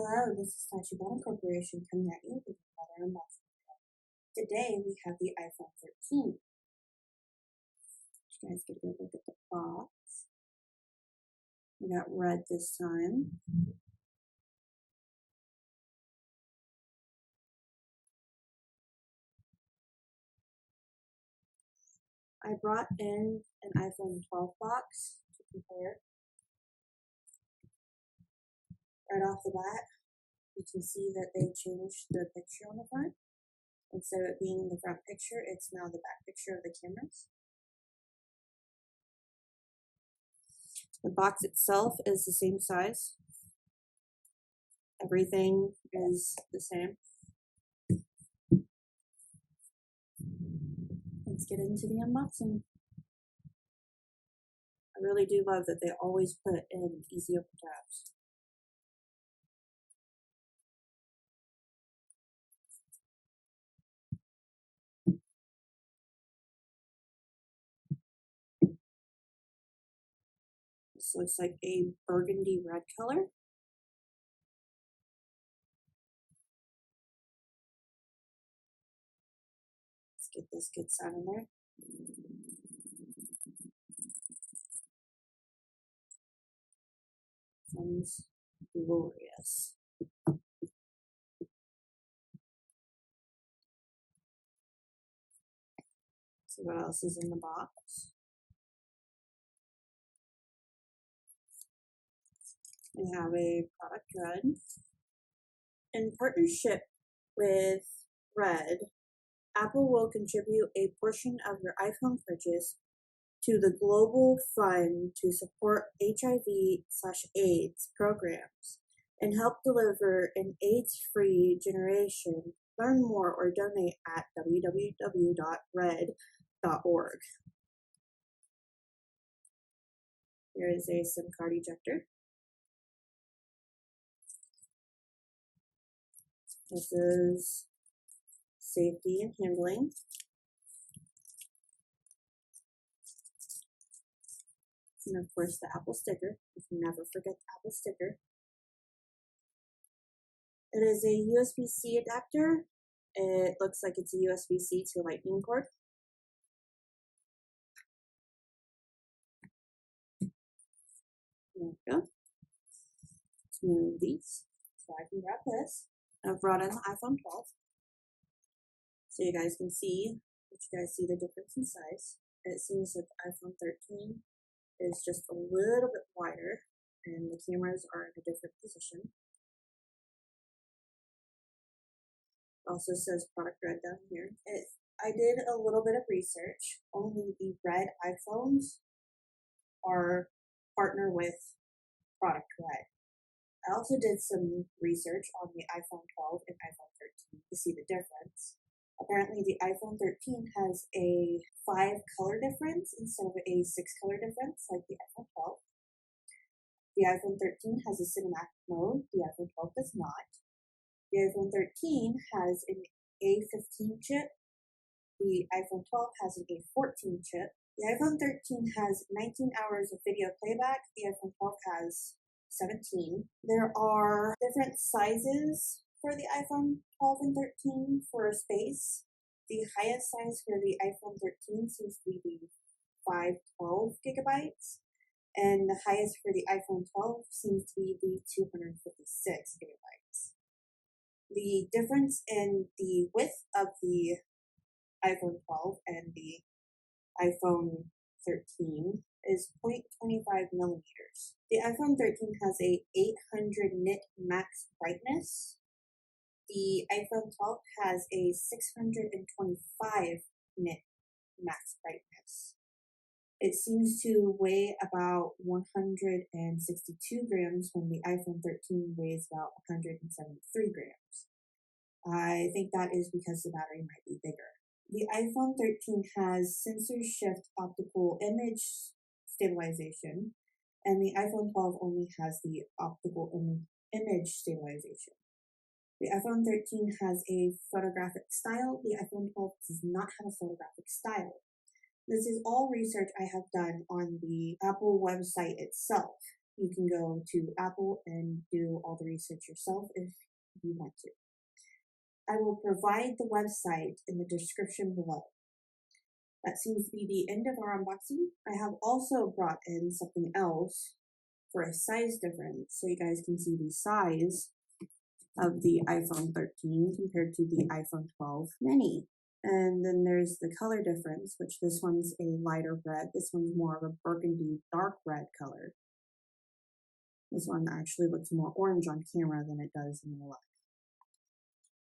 Hello, this is Tachibana Corporation coming at you with another unboxing video. Today we have the iPhone 13. You guys get a good look at the box. We got red this time. I brought in an iPhone 12 box to compare. Right off the bat, you can see that they changed the picture on the front. Instead of it being the front picture, it's now the back picture of the cameras. The box itself is the same size. Everything is the same. Let's get into the unboxing. I really do love that they always put in easy open tabs. This looks like a burgundy red color. Let's get this good sound in there. Sounds glorious. See what else is in the box. We have a product red. In partnership with Red, Apple will contribute a portion of your iPhone purchase to the Global Fund to support HIV/AIDS programs and help deliver an AIDS-free generation. Learn more or donate at www.red.org. Here is a SIM card ejector. This is safety and handling. And of course the Apple sticker. You can never forget the Apple sticker. It is a USB-C adapter. It looks like it's a USB-C to Lightning cord. There we go. Let's move these so I can grab this. I've brought in the iPhone 12 so you guys can see, the difference in size. It seems that the iPhone 13 is just a little bit wider and the cameras are in a different position. It also says product red down here. I did a little bit of research. Only the red iPhones are partner with product red. I also did some research on the iPhone 12 and iPhone 13 to see the difference. Apparently the iPhone 13 has a 5 color difference instead of a 6 color difference like the iPhone 12. The iPhone 13 has a cinematic mode, the iPhone 12 does not. The iPhone 13 has an A15 chip, the iPhone 12 has an A14 chip. The iPhone 13 has 19 hours of video playback, the iPhone 12 has 17. There are different sizes for the iPhone 12 and 13 for space. The highest size for the iPhone 13 seems to be the 512 gigabytes, and the highest for the iPhone 12 seems to be the 256 gigabytes. The difference in the width of the iPhone 12 and the iPhone 13 is 0.25 millimeters. The iPhone 13 has a 800 nit max brightness. The iPhone 12 has a 625 nit max brightness. It seems to weigh about 162 grams when the iPhone 13 weighs about 173 grams. I think that is because the battery might be bigger. The iPhone 13 has sensor shift optical image stabilization, and the iPhone 12 only has the optical image stabilization. The iPhone 13 has a photographic style. The iPhone 12 does not have a photographic style. This is all research I have done on the Apple website itself. you can go to Apple and do all the research yourself if you want to. I will provide the website in the description below. That seems to be the end of our unboxing. I have also brought in something else for a size difference so you guys can see the size of the iPhone 13 compared to the iPhone 12 mini. And then there's the color difference, which this one's a lighter red. This one's more of a burgundy dark red color. This one actually looks more orange on camera than it does in real life.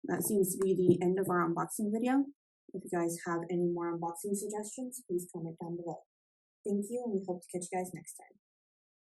That seems to be the end of our unboxing video. If you guys have any more unboxing suggestions, please comment down below. Thank you, and we hope to catch you guys next time.